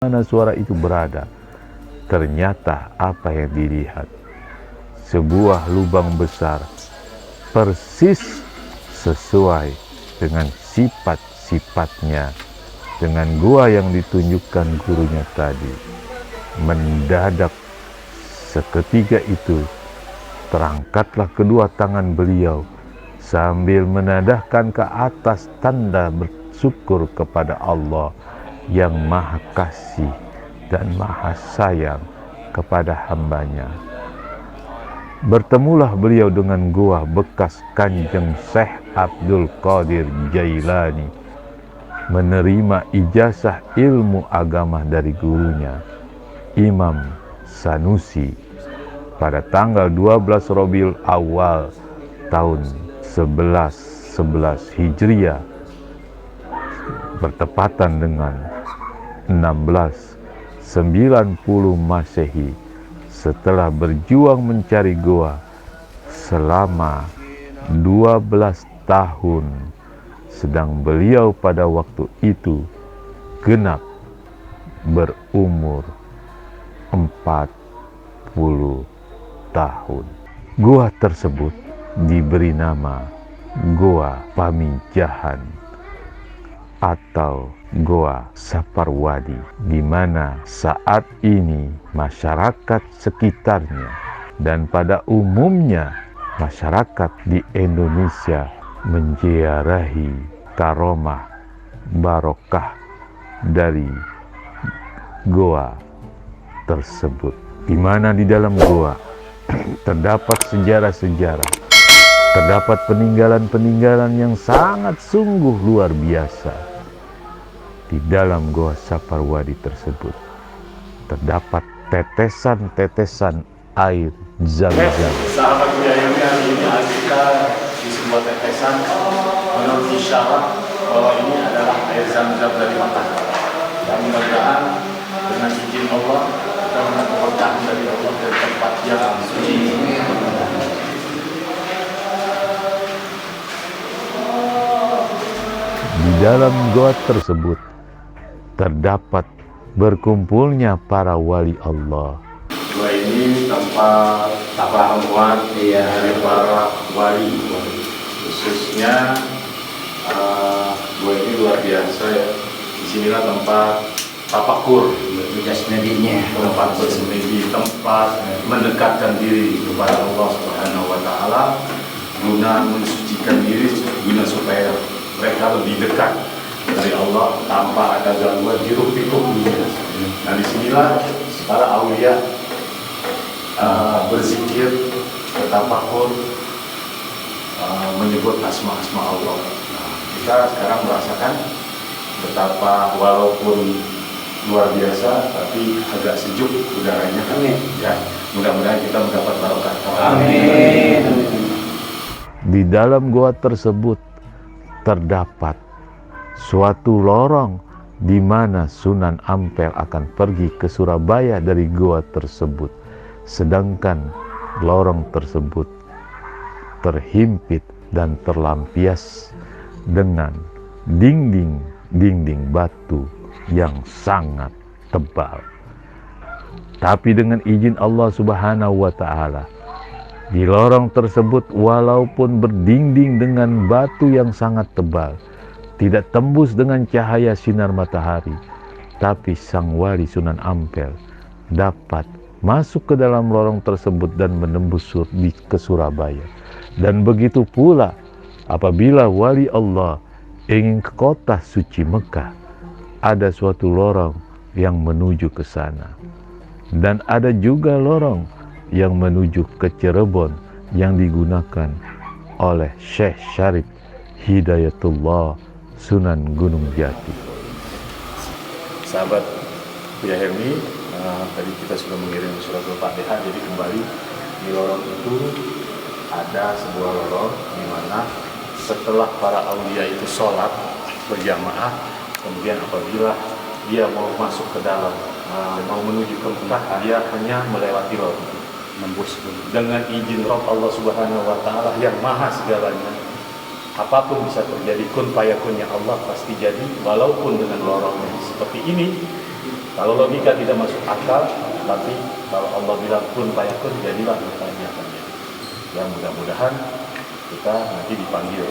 mana suara itu berada. Ternyata apa yang dilihat, sebuah lubang besar, persis sesuai dengan sifat-sifatnya, dengan gua yang ditunjukkan gurunya tadi. Mendadak seketika itu terangkatlah kedua tangan beliau sambil menadahkan ke atas tanda bersyukur kepada Allah yang Maha Kasih dan Maha Sayang kepada hambanya. Bertemulah beliau dengan gua bekas Kanjeng Syekh Abdul Qadir Jailani, menerima ijazah ilmu agama dari gurunya Imam Sanusi pada tanggal 12 Rabiul Awal tahun 1111 Hijriah, bertepatan dengan 1690 Masehi. Setelah berjuang mencari gua selama 12 tahun, sedang beliau pada waktu itu genap berumur 40 tahun. Gua tersebut diberi nama Gua Pamijahan atau Goa Saparwadi, di mana saat ini masyarakat sekitarnya dan pada umumnya masyarakat di Indonesia menziarahi karomah barokah dari goa tersebut, di mana di dalam goa terdapat sejarah-sejarah, terdapat peninggalan-peninggalan yang sangat sungguh luar biasa. Di dalam Goa Saparwadi tersebut terdapat tetesan-tetesan air Zam-Zam. Sahabat Budiayami, hari ini kita di sebuah tetesan menurut isyarat bahwa ini adalah air Zam-Zam dari Makkah. Dan mudah-mudahan dengan izin Allah kita mendapat berkah dari Allah dari tempat yang suci. Di dalam goa tersebut terdapat berkumpulnya para wali Allah. Gua ini tempat tapahuan dari para wali, khususnya gua ini luar biasa ya. Disinilah tempat tapakur, tempat bersemedi, tempat mendekatkan diri kepada Allah Subhanahu Wa Taala, guna mensucikan diri, guna supaya mereka lebih dekat dari Allah tanpa ada gangguan hiruk-pikuk dunia. Nah, disinilah para aulia berzikir, bertafakur, menyebut asma-asma Allah. Nah, kita sekarang merasakan betapa walaupun luar biasa, tapi agak sejuk udaranya. Amin. Ya, mudah-mudahan kita mendapat barokah. Amin. Di dalam goa tersebut terdapat suatu lorong di mana Sunan Ampel akan pergi ke Surabaya dari goa tersebut, sedangkan lorong tersebut terhimpit dan terlampias dengan dinding batu yang sangat tebal. Tapi dengan izin Allah Subhanahu wa Ta'ala, di lorong tersebut walaupun berdinding dengan batu yang sangat tebal, tidak tembus dengan cahaya sinar matahari, tapi sang wali Sunan Ampel dapat masuk ke dalam lorong tersebut dan menembus ke Surabaya. Dan begitu pula apabila wali Allah ingin ke kota suci Mekah, ada suatu lorong yang menuju ke sana. Dan ada juga lorong yang menuju ke Cirebon yang digunakan oleh Syekh Syarif Hidayatullah Sunan Gunung Jati. Sahabat Buya Helmi, tadi kita sudah mengirim surat Al-Fatihah, jadi kembali di lorong itu ada sebuah lorong di mana setelah para aulia itu sholat berjamaah, kemudian apabila dia mau masuk ke dalam, mau menuju ke Mekah, dia hanya melewati lorong, nembus dengan izin Rabb Allah Subhanahu Wa Taala yang maha segalanya. Apapun bisa terjadi, kun fayakunnya Allah pasti jadi, walaupun dengan lorong yang seperti ini Kalau logika tidak masuk akal, tapi kalau Allah bilang kun fayakun, jadilah maka ini akan jadi. Ya mudah-mudahan kita nanti dipanggil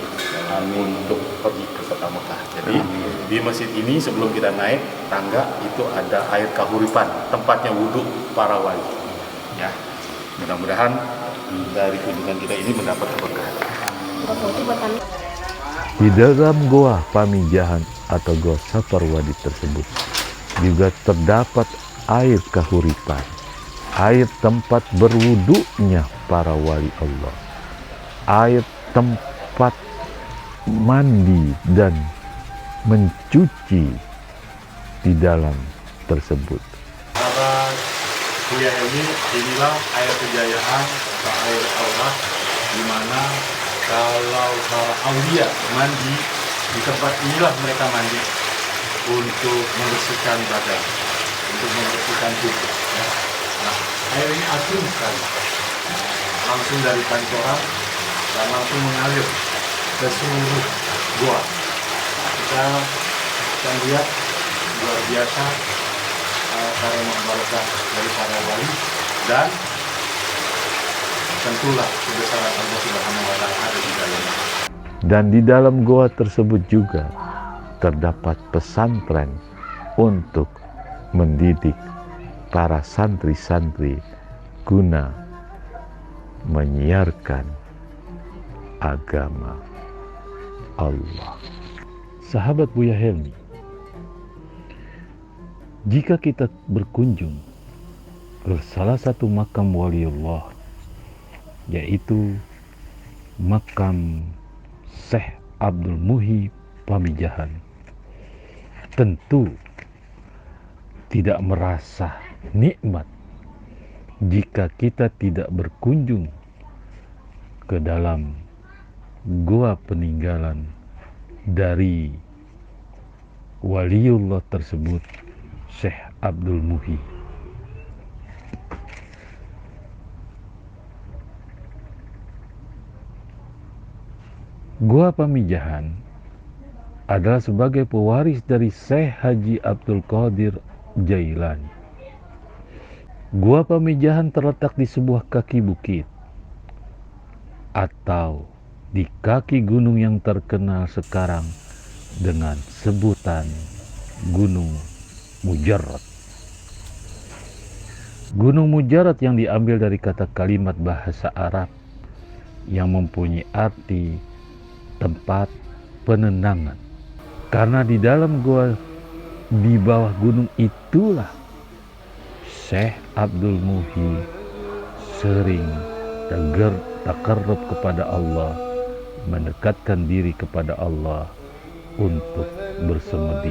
untuk pergi ke kota Mekah. Jadi di masjid ini sebelum kita naik tangga itu ada air kahuripan, tempatnya wudhu para wali. Ya, mudah-mudahan dari kunjungan kita ini mendapat keberkahan. Di dalam goa Pamijahan atau goa Saparwadi tersebut juga terdapat air kahuripan, air tempat berwudunya para wali Allah, air tempat mandi dan mencuci di dalam tersebut. Para kuliah ini, inilah air kejayaan atau air Allah, di mana kalau para aulia mandi di tempat inilah mereka mandi untuk membersihkan badan, untuk membersihkan tubuh. Ya. Nah, air ini asin sekali, langsung dari pancoran dan langsung mengalir ke seluruh goa. Kita akan lihat luar biasa karena barokah dari para wali dan tentulah kebesaran Allah Subhanahu wa Ta'ala ada di dalamnya. Dan di dalam goa tersebut juga terdapat pesantren untuk mendidik para santri-santri guna menyiarkan agama Allah. Sahabat Buya Helmi, jika kita berkunjung ke salah satu makam waliullah, yaitu makam Syekh Abdul Muhi Pamijahan, tentu tidak merasa nikmat jika kita tidak berkunjung ke dalam goa peninggalan dari waliullah tersebut, Syekh Abdul Muhi. Goa Pamijahan adalah sebagai pewaris dari Syekh Haji Abdul Qadir Jailani. Goa Pamijahan terletak di sebuah kaki bukit atau di kaki gunung yang terkenal sekarang dengan sebutan Gunung Mujarrad. Gunung Mujarrad yang diambil dari kata kalimat bahasa Arab yang mempunyai arti tempat penenangan. Karena di dalam goa di bawah gunung itulah Syekh Abdul Muhi sering takarrub kepada Allah, mendekatkan diri kepada Allah untuk bersemedi.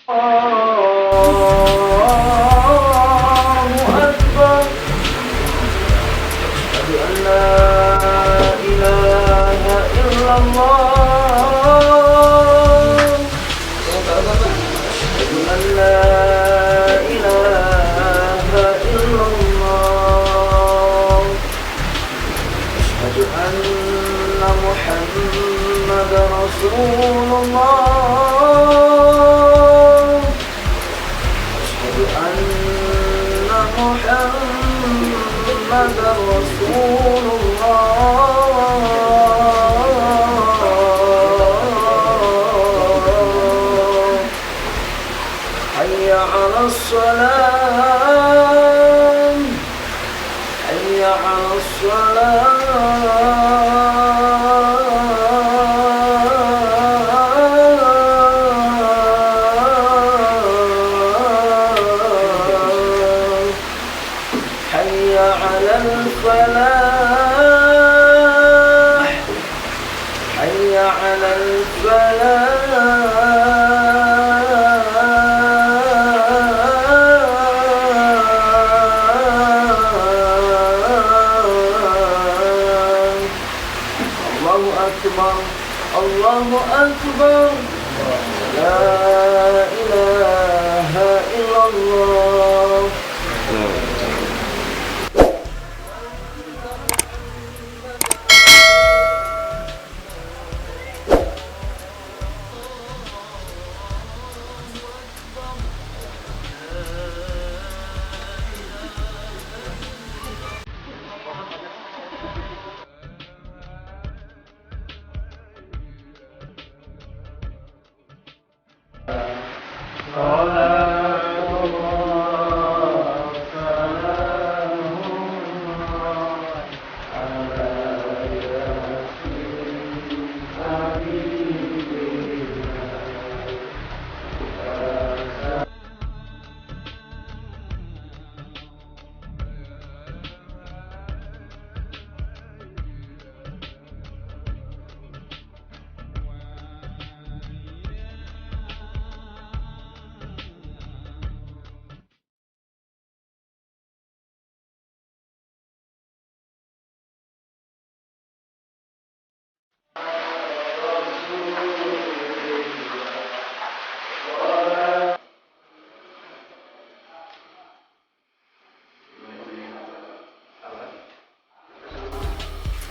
أكبر. أشهد أن لا إله إلا الله. أشهد أن لا إله إلا الله. أشهد أن محمد رسول الله. أشهد أن محمد رسول الله. حي على الصلاة. حي على الصلاة. حي على الفلاح. حي على الفلاح. الله أكبر. الله أكبر. لا إله إلا الله.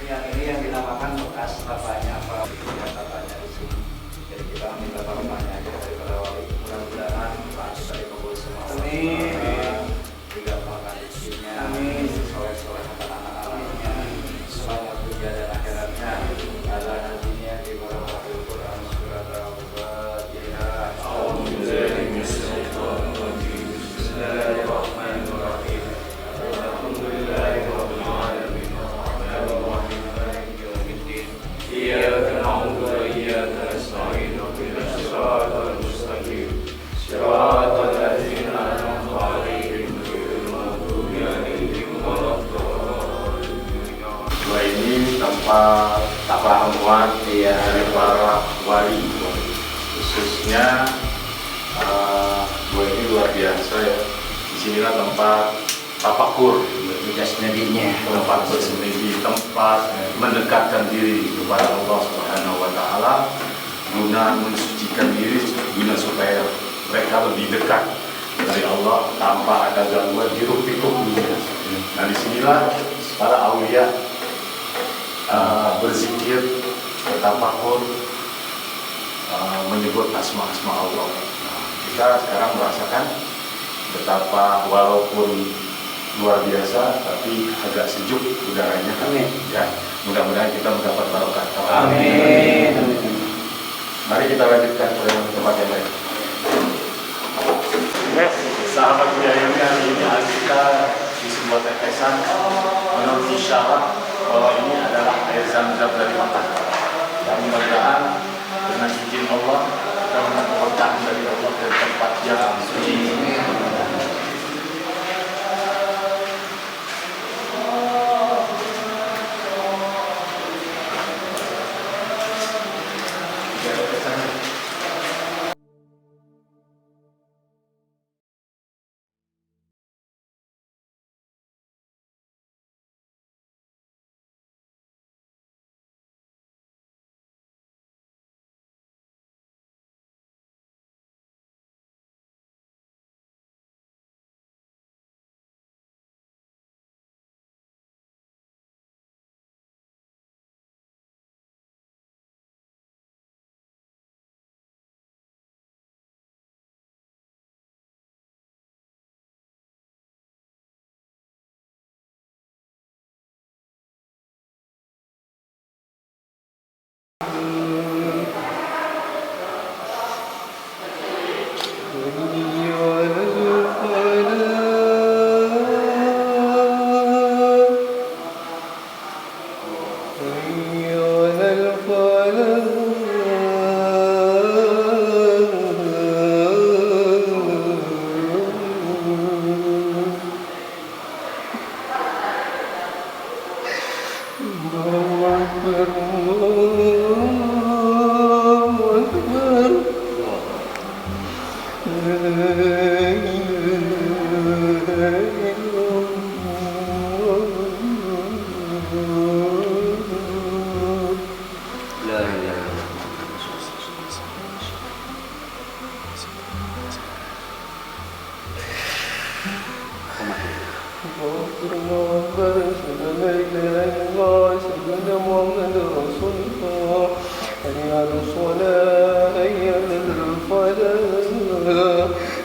Yang ini yang dinamakan bekas bapaknya apa bapaknya di sini. Jadi kita minta bapaknya aja daripada wali. Mudah-mudahan Pak kita dikabul semua. Amin. Digampangkan rezekinya. Amin. Soleh-soleh anak-anaknya. Selamat dunia dan akhiratnya. Ala nabinya di bawah Al-Quran surat Al-Fatihah. Bismillahirrahmanirrahim. Alhamdulillahirabbil alamin. إياك نعبد وإياك نستعين اهدنا الصراط المستقيم صراط الذين أنعمت عليهم غير المغضوب عليهم ولا الضالين. Gua ini tempat tapahuan dari para wali, khususnya gua ini luar biasa ya. Disinilah tempat tafakur, tempat bersemedi, tempat mendekatkan diri kepada Allah Subhanahu wa Ta'ala, guna mensucikan diri, guna supaya mereka lebih dekat dari Allah tanpa ada gangguan hiruk-pikuk dunia. Nah, disinilah para aulia berzikir, bertafakur, menyebut asma-asma Allah. Nah, kita sekarang merasakan betapa walaupun luar biasa, tapi agak sejuk udaranya. Amin. Ya, mudah-mudahan kita mendapat barokah. Amin. Mari kita lanjutkan ke tempat yang lain. Sahabat Budiayami, hari ini kita di sebuah tetesan menurut isyarat bahwa ini adalah air zam-zam dari Makkah. Dan mudah-mudahan dengan izin Allah kita mendapat berkah dari Allah dari tempat yang suci.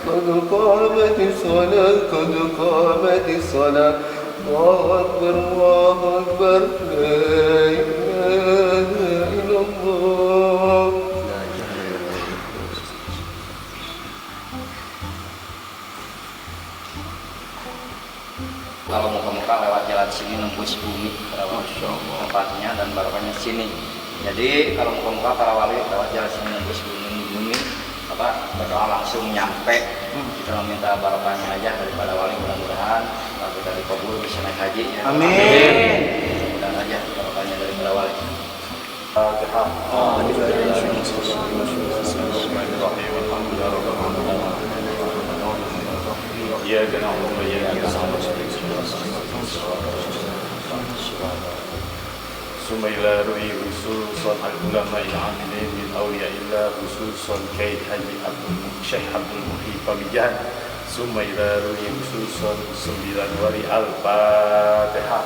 قد قامت الصلاة قد قامت الصلاة الله أكبر الله أكبر لا إله إلا الله. Kalau muka-muka lewat jalan sini nembus bumi tempatnya dan barokahnya sini. Jadi kalau muka-muka para wali lewat jalan sini nembus bumi apa berdoa langsung nyampe. Kita meminta barokahnya aja daripada wali, mudah-mudahan kalau kita dikabul bisa naik haji ya. Amin. Mudah-mudahan aja barokahnya daripada wali. إياك نعبد وإياك نستعين ثم إلى رؤي خصوصا العلماء العاملين من أولياء الله خصوصا كالحاج الشيخ عبد المحيط بجان ثم إلى رؤي خصوصا 9 wali Al-Fatihah.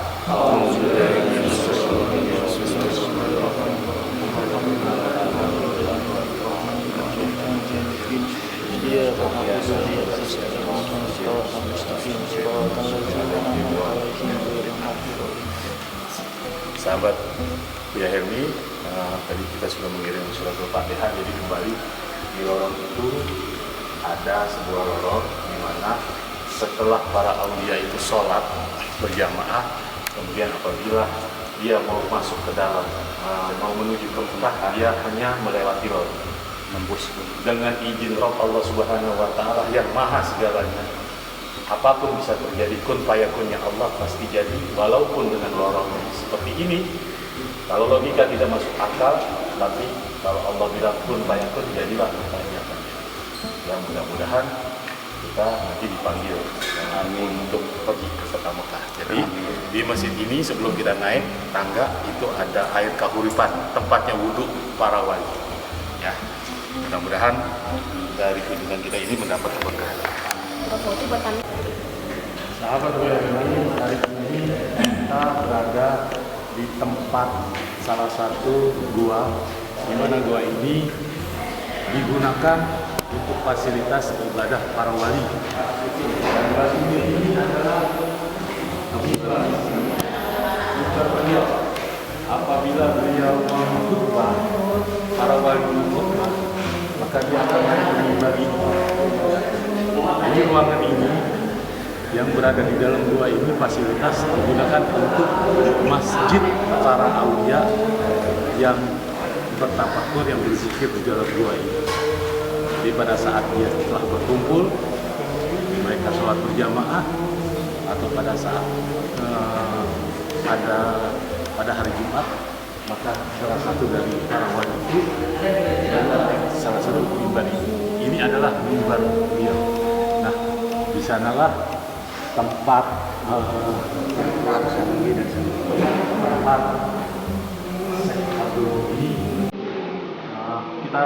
Sahabat Buya Helmi, tadi kita sudah mengirim surat Al-Fatihah. Jadi kembali di lorong itu ada sebuah lorong di mana setelah para aulia itu sholat berjamaah, kemudian apabila dia mau masuk ke dalam, mau menuju ke Mekah, dia hanya melewati lorong, nembus dengan izin Rabb Allah Subhanahu wa Ta'ala yang maha segalanya. Apapun bisa terjadi, kun fayakunnya Allah pasti jadi, walaupun dengan lorong seperti ini. Kalau logika tidak masuk akal, tapi kalau Allah bilang kun fayakun, jadilah makanya. Ya mudah-mudahan kita nanti dipanggil, amin, untuk pergi ke kota Mekah. Jadi di masjid ini sebelum kita naik tangga itu ada air kahuripan, tempatnya wudhu para wali. Ya, mudah-mudahan dari kunjungan kita ini mendapat keberkahan. Sahabat Buya Helmi, hari ini kita berada di tempat salah satu gua, di mana gua ini digunakan untuk fasilitas ibadah para wali. Dan batunya ini adalah beliau. Apabila beliau mengkhutbah, para wali mengkhutbah, maka dia akan naik ke mimbar ini. Jadi ruangan ini yang berada di dalam gua ini fasilitas digunakan untuk masjid para aulia yang bertafakur, yang berzikir di dalam gua ini. Jadi pada saat dia telah berkumpul, mereka sholat berjamaah, atau pada saat pada hari Jumat, maka salah satu dari para wali itu adalah salah satu mimbar ini. Ini adalah mimbar beliau. Nah, di sanalah tempat kita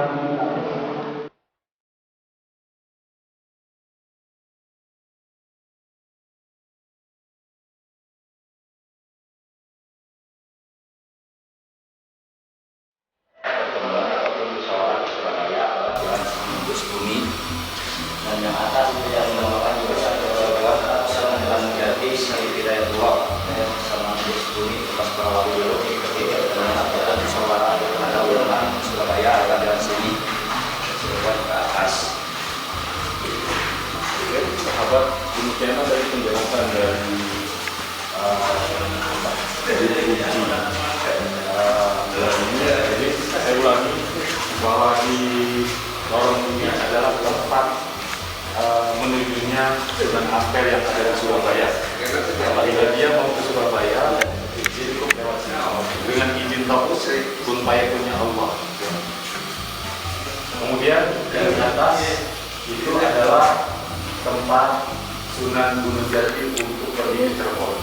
dan yang atas yang menamakan juga dan menjadi Syarif Hidayatullah sama bumi lepas para wali dulu ketika dan musyawarah ada ulama Surabaya ada jalan sini sebuah ke atas. Oke, sahabat, demikianlah dari penjelasan dari jadi saya ulangi bahwa di lorong ini adalah tempat menujunya Sunan Ampel yang ada di Surabaya. Apabila dia mau ke Surabaya, cukup lewat sini dengan izin Rabb kun fayakunnya Allah. Kemudian di atas itu ada adalah tempat Sunan Gunung Jati untuk pergi ke Cirebon.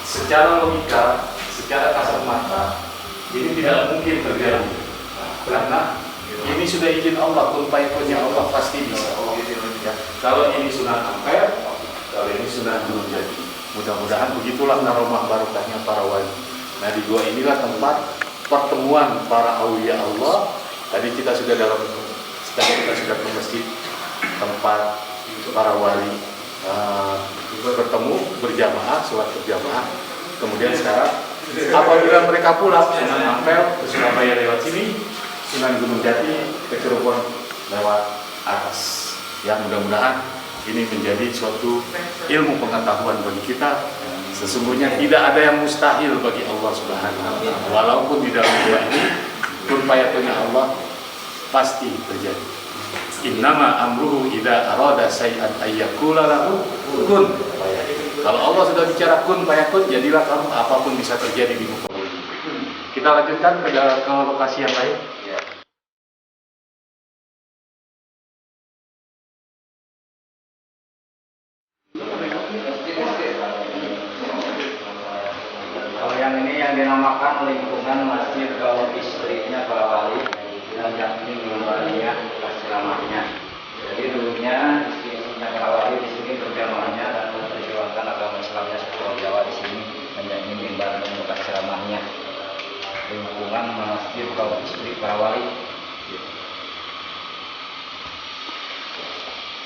Secara logika, secara kasat mata, ini tidak mungkin terjadi karena ini sudah izin Allah, kun fayakun Allah pasti bisa. Ya. Kalau ini Sunan Ampel, kalau ini Sunan Gunung Jati. Mudah-mudahan begitulah karomah barokahnya para wali. Nah, di dua inilah tempat pertemuan para aulia Allah. Tadi kita sudah ke masjid, tempat para wali bertemu berjamaah, sholat berjamaah. Kemudian sekarang apabila mereka pulang, Sunan Ampel ke Surabaya lewat sini, Sunan Gunung Jati ke Cirebon lewat atas. Ya, mudah-mudahan ini menjadi suatu ilmu pengetahuan bagi kita. Sesungguhnya tidak ada yang mustahil bagi Allah Subhanahu wa Ta'ala. Walaupun di dalam dua ini kun fayakunnya Allah pasti terjadi. Innama amruhu idza arada syai'an ayyakula lahu kun fayakun. Kalau Allah sudah bicara kun fayakun, jadilah kamu, apapun bisa terjadi di muka bumi. Kita lanjutkan ke lokasi yang lain. Kalau yang ini yang dinamakan lingkungan masjid kaum istrinya para wali dan yakni walinya kasih namanya. Jadi dulunya istrinya para wali di sini berjamaahnya dan memperjuangkan agama Islamnya sepulau Jawa di sini menjadi mimbar dan bekas ceramahnya. Lingkungan masjid kaum istri para wali.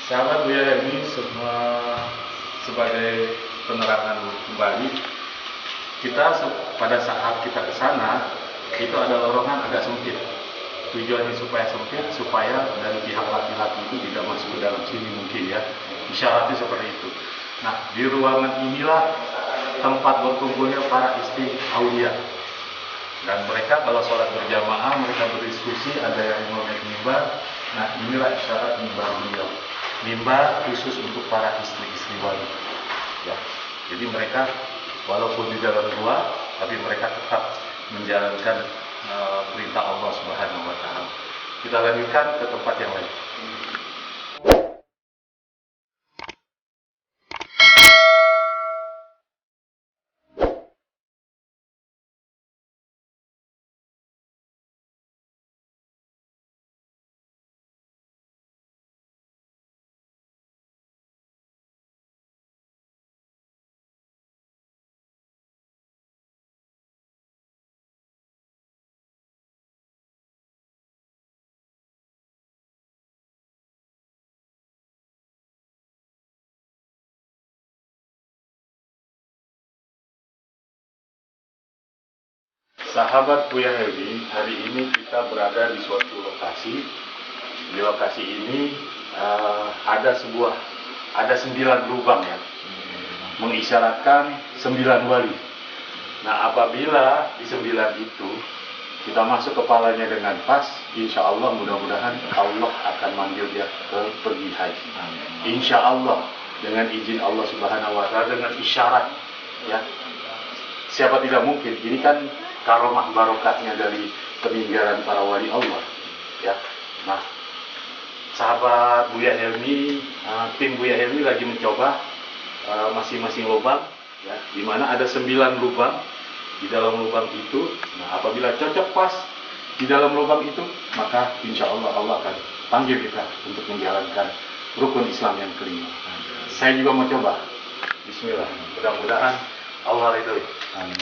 Sahabat Buya ini semua sebagai penerangan kembali, kita pada saat kita ke sana itu ada lorongan agak sempit. Tujuannya supaya sempit, supaya dari pihak laki-laki itu tidak masuk ke dalam sini mungkin ya. Isyaratnya seperti itu. Nah, di ruangan inilah tempat berkumpulnya para istri aulia. Dan mereka kalau sholat berjamaah, mereka berdiskusi, ada yang mau naik mimbar. Nah, inilah isyarat mimbar beliau. Mimbar khusus untuk para istri-istri wali. Ya. Jadi mereka walaupun di dalam gua, tapi mereka tetap menjalankan perintah Allah Subhanahu wa Ta'ala. Kita lanjutkan ke tempat yang lain. Sahabat Buya Helmi, hari ini kita berada di suatu lokasi. Di lokasi ini ada 9 lubang ya, mengisyaratkan 9 wali. Nah, apabila di 9 itu kita masuk kepalanya dengan pas, insya Allah mudah-mudahan Allah akan manggil dia ke pergi haji. Insya Allah dengan izin Allah Subhanahu wa Ta'ala, dengan isyarat ya. Siapa tidak mungkin, ini kan karomah barokahnya dari peninggalan para wali Allah ya. Nah, sahabat Buya Helmi, tim Buya Helmi lagi mencoba masing-masing lubang ya, di mana ada 9 lubang. Di dalam lubang itu, nah apabila cocok pas di dalam lubang itu, maka insya Allah Allah akan panggil kita untuk menjalankan rukun Islam yang kelima. Saya juga mau coba. Bismillah, mudah-mudahan Allah ridhoi. Amin.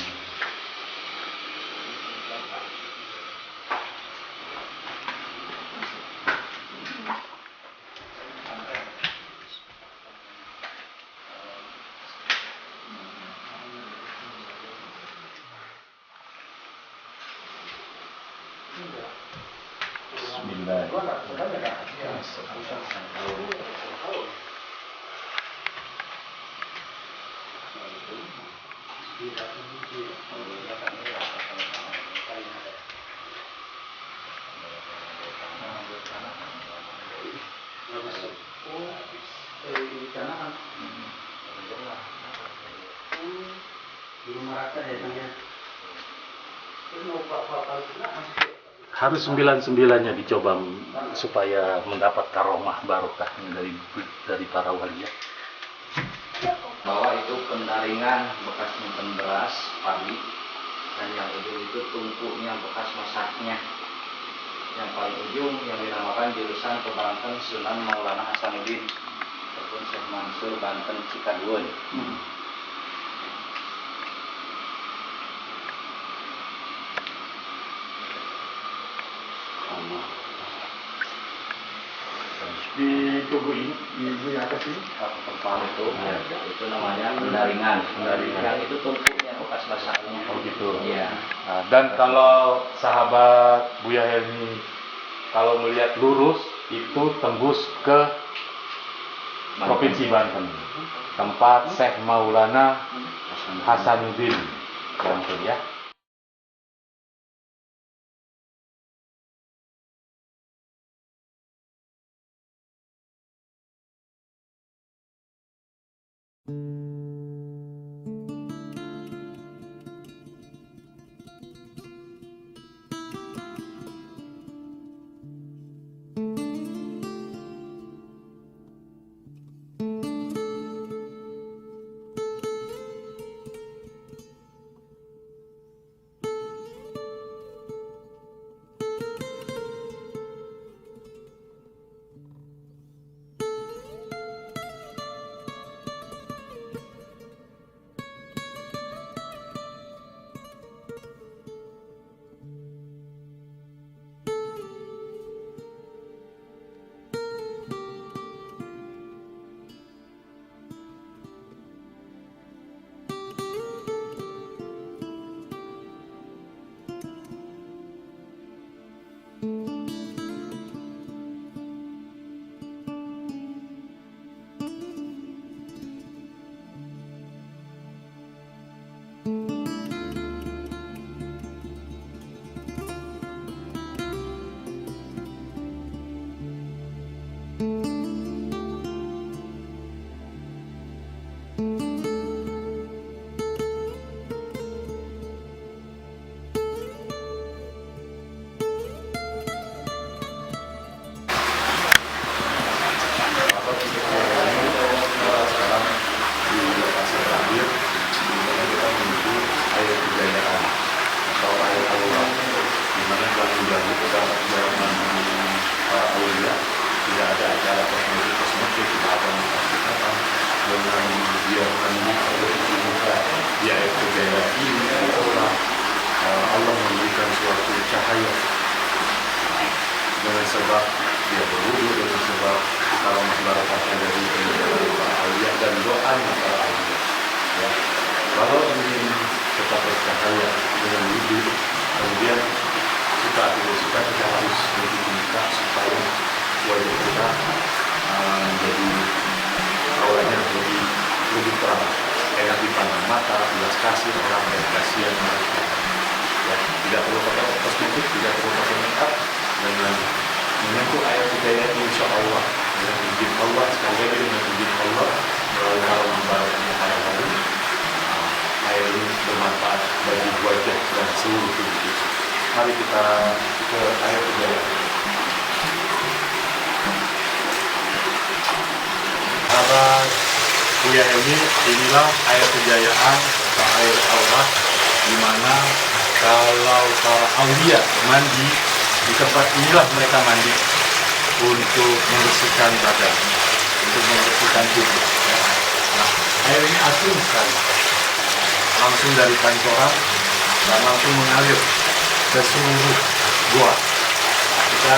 harus 99-nya dicoba supaya mendapat karomah barokah dari para wali ya. Bahwa itu pendaringan bekas nyimpen beras pagi, dan yang ujung itu tungkunya bekas masaknya. Yang paling ujung yang dinamakan jurusan Kebanten Sunan Maulana Hasanuddin ataupun Syekh Mansur Banten Cikadun. Di tubuh ini, di atas ini, Tempat itu namanya pendaringan. Yang itu tungkunya bekas masaknya. oh gitu. Iya. Nah, dan kalau sahabat Buya Helmi kalau melihat lurus itu tembus ke Provinsi Banten, tempat Syekh Maulana Hasanuddin Banten ya. Allah memberikan suatu cahaya dengan sebab dia berwudu, dengan sebab karamah barakahnya dari para aulia dan doanya para aulia. Ya. Kalau ingin tetap bercahaya dengan wudu, kemudian suka atau suka kita harus mencuci muka supaya wajah kita menjadi auranya lebih terang, enak dipandang mata, belas kasih orang dan kasihan mereka. Ya, tidak perlu pakai kosmetik, tidak perlu pakai makeup, dengan menyentuh ayat hidayah insya Allah dengan izin Allah, sekali lagi dengan izin Allah melalui karamah barakahnya para wali, ayat ini bermanfaat bagi wajah dan seluruh tubuh kita. Mari kita ke ayat hidayah. Sahabat Buya Helmi, inilah air kejayaan atau air aurah, di mana kalau para aulia mandi di tempat inilah mereka mandi untuk membersihkan badan, untuk membersihkan tubuh. Ya. Nah, air ini asin sekali, langsung dari pancoran dan langsung mengalir ke seluruh gua. Kita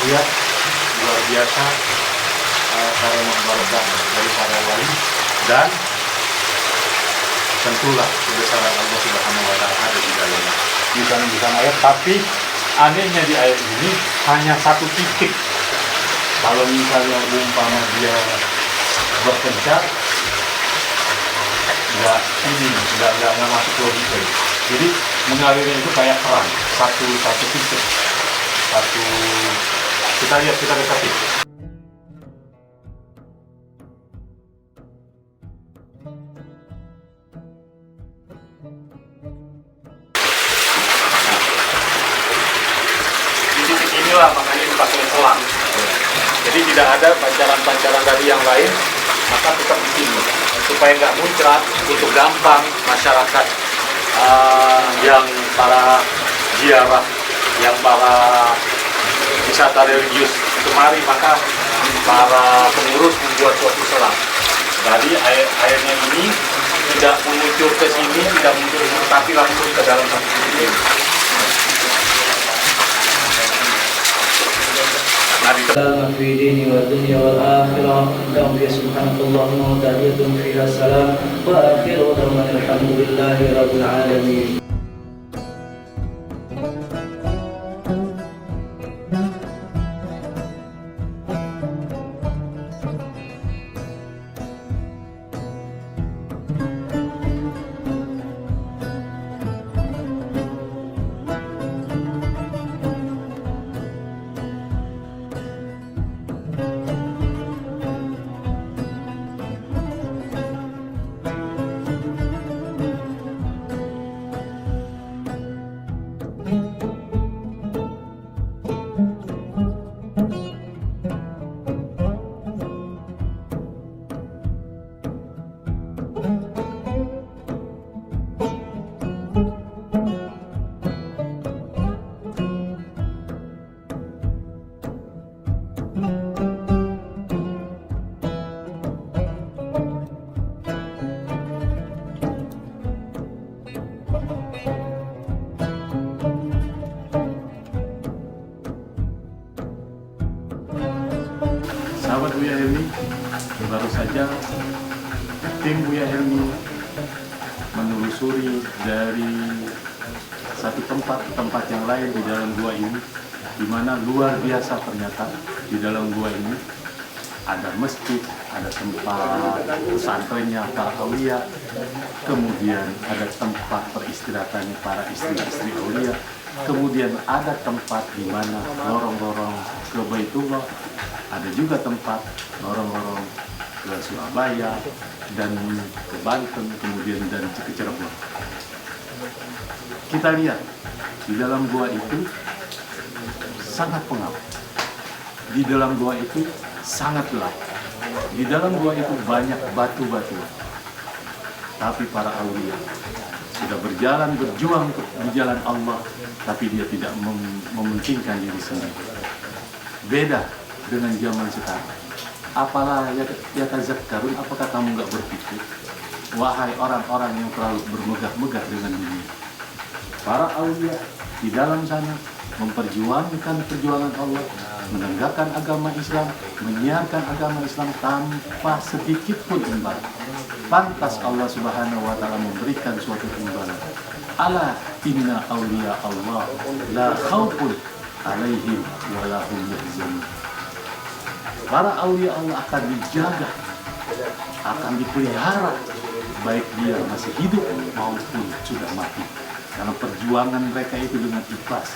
lihat luar biasa karamah barakah dari para wali, dan tentulah kebesaran Allah Subhanahu wa Ta'ala ada di dalamnya. Bukan ayat, tapi anehnya di ayat ini hanya satu titik. Kalau misalnya umpama dia berpencar, nggak masuk logika. Jadi mengalirnya itu kayak keran, satu titik. Kita lihat, kita dekati. tidak ada pancaran-pancaran dari yang lain, maka tetap di sini supaya nggak muncrat, untuk gampang masyarakat yang para ziarah, yang para wisata religius kemari, maka para pengurus membuat suatu selang. Jadi airnya ini tidak mengucur ke sini, tidak mengucur, tapi langsung ke dalam satu titik ini. سلام في ديني والدنيا والآخرة لهم فيها سبحانك اللهم وتحيتهم فيها السلام وآخر دعوانا الحمد لله رب العالمين. Sahabat Buya Helmi, baru saja tim Buya Helmi menelusuri dari satu tempat yang lain di dalam gua ini, di mana luar biasa ternyata di dalam gua ini ada masjid, ada tempat pesantrennya para aulia, kemudian ada tempat peristirahatannya para istri-istri aulia, kemudian ada tempat di mana lorong-lorong ke Baitullah, ada juga tempat lorong-lorong ke Surabaya dan ke Banten, kemudian dan ke Cirebon. Kita lihat di dalam gua itu sangat pengap, di dalam gua itu sangat gelap, di dalam gua itu banyak batu-batu. Tapi para aulia sudah berjuang di jalan Allah, tapi dia tidak mementingkan diri sendiri. Beda dengan zaman sekarang. Apalah ya tazakkarun, apakah kamu nggak berpikir? Wahai orang-orang yang terlalu bermegah-megah dengan dunia. Para aulia di dalam sana memperjuangkan perjuangan Allah, menegakkan agama Islam, menyiarkan agama Islam tanpa sedikit pun imbalan. Pantas Allah Subhanahu wa taala memberikan suatu imbalan. Ala inna auliya Allah la khaufun alaihim wa la hum yahzanun. Para aulia Allah akan dijaga, akan dipelihara, baik dia masih hidup maupun sudah mati. Dalam perjuangan mereka itu dengan ikhlas.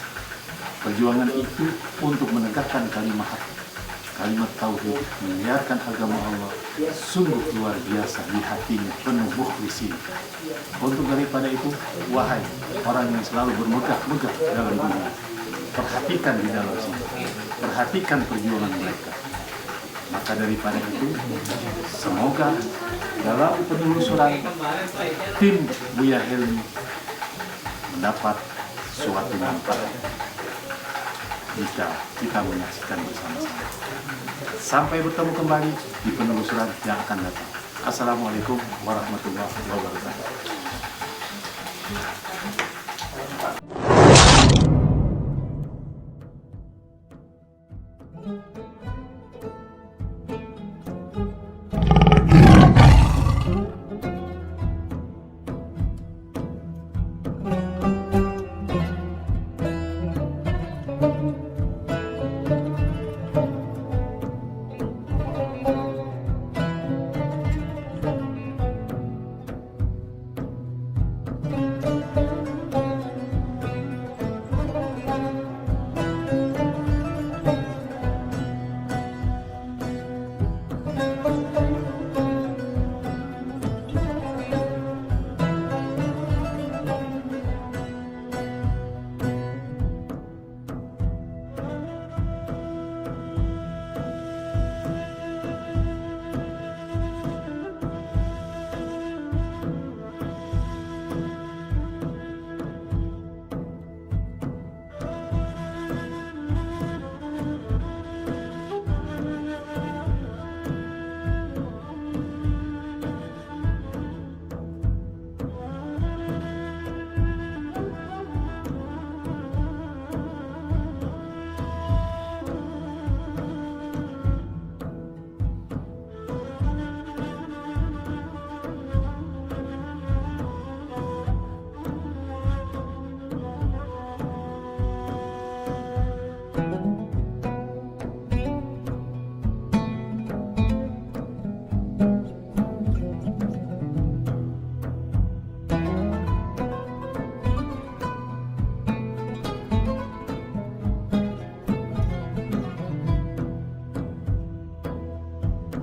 Perjuangan itu untuk menegakkan kalimat tauhid, menyiarkan agama Allah, sungguh luar biasa di hatinya, penuh mukhlisin. Untuk daripada itu, wahai orang yang selalu bermegah-megah dalam dunia, perhatikan di dalam sini, perhatikan perjuangan mereka. Maka daripada itu, semoga dalam penelusuran tim Buya Helmi mendapat suatu manfaat jika kita menyaksikan bersama-sama. Sampai bertemu kembali di penelusuran yang akan datang. Assalamualaikum warahmatullahi wabarakatuh.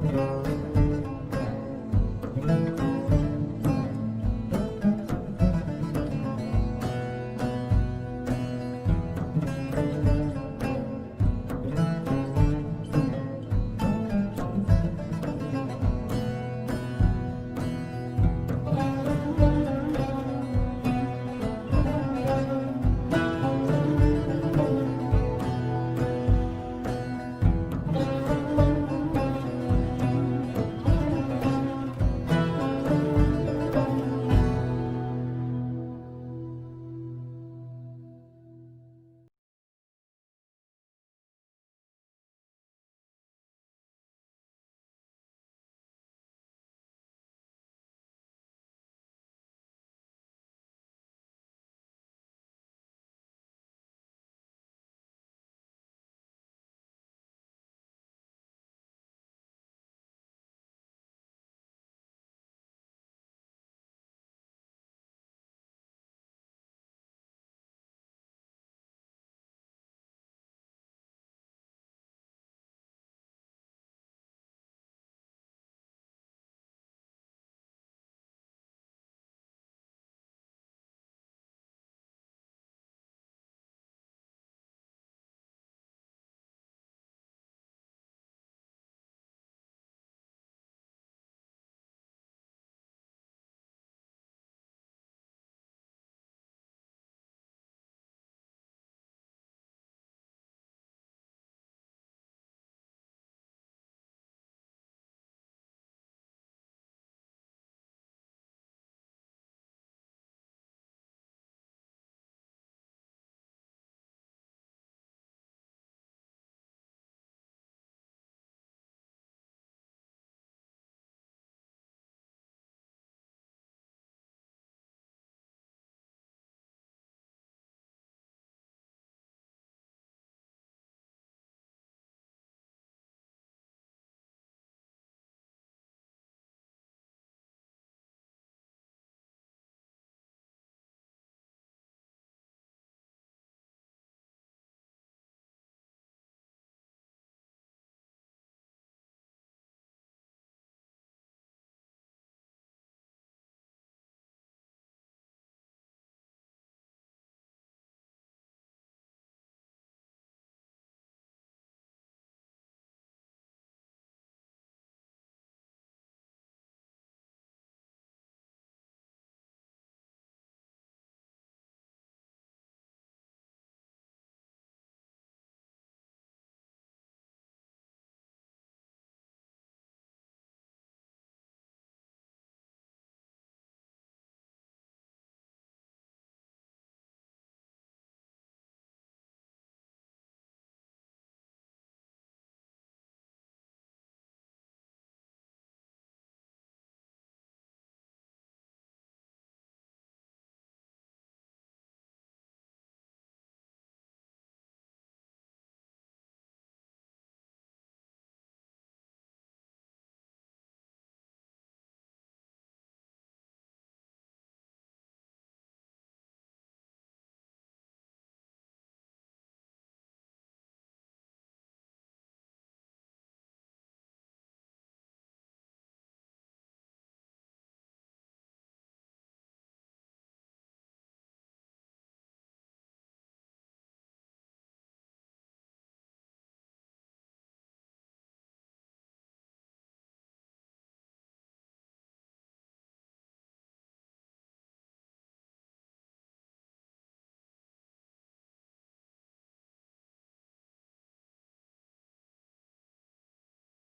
Alhamdulillah.